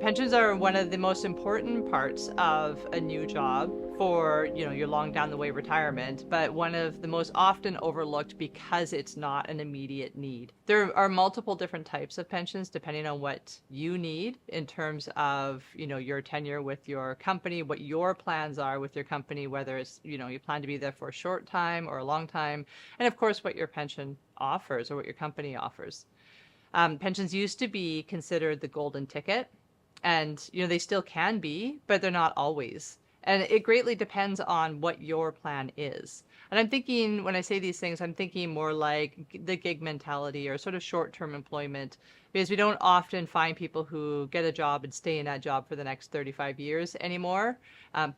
Pensions are one of the most important parts of a new job for, your long down the way retirement, but one of the most often overlooked because it's not an immediate need. There are multiple different types of pensions depending on what you need in terms of, your tenure with your company, what your plans are with your company, whether it's, you plan to be there for a short time or a long time, and of course what your pension offers or what your company offers. Pensions used to be considered the golden ticket, and they still can be, but they're not always. And it greatly depends on what your plan is. And I'm thinking, when I say these things, I'm thinking more like the gig mentality or sort of short-term employment, because we don't often find people who get a job and stay in that job for the next 35 years anymore.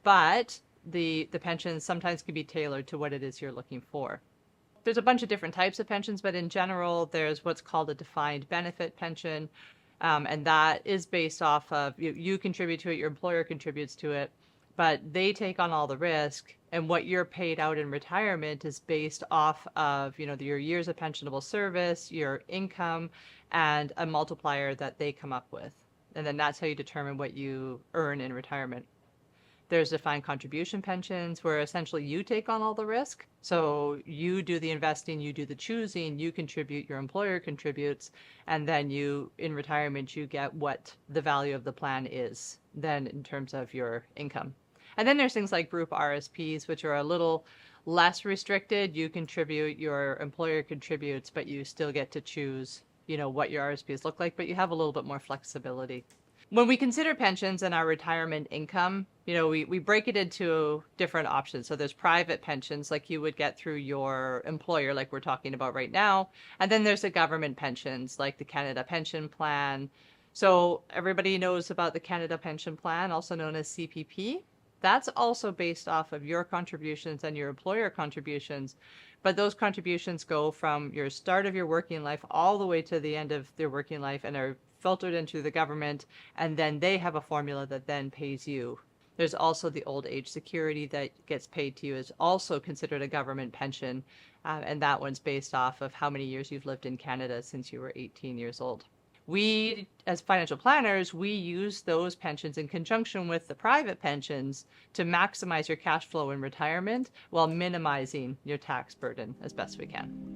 But the pensions sometimes can be tailored to what it is you're looking for. There's a bunch of different types of pensions, but in general, there's what's called a defined benefit pension. And that is based off of you contribute to it, your employer contributes to it, but they take on all the risk. And what you're paid out in retirement is based off of, your years of pensionable service, your income, and a multiplier that they come up with. And then that's how you determine what you earn in retirement. There's defined contribution pensions where essentially you take on all the risk. So you do the investing, you do the choosing, you contribute, your employer contributes, and then in retirement, you get what the value of the plan is then in terms of your income. And then there's things like group RSPs, which are a little less restricted. You contribute, your employer contributes, but you still get to choose, what your RSPs look like, but you have a little bit more flexibility. When we consider pensions and our retirement income, we break it into different options. So there's private pensions like you would get through your employer, like we're talking about right now. And then there's the government pensions like the Canada Pension Plan. So everybody knows about the Canada Pension Plan, also known as CPP. That's also based off of your contributions and your employer contributions. But those contributions go from your start of your working life all the way to the end of their working life and are filtered into the government, and then they have a formula that then pays you. There's also the old age security that gets paid to you is also considered a government pension, and that one's based off of how many years you've lived in Canada since you were 18 years old. We, as financial planners, we use those pensions in conjunction with the private pensions to maximize your cash flow in retirement while minimizing your tax burden as best we can.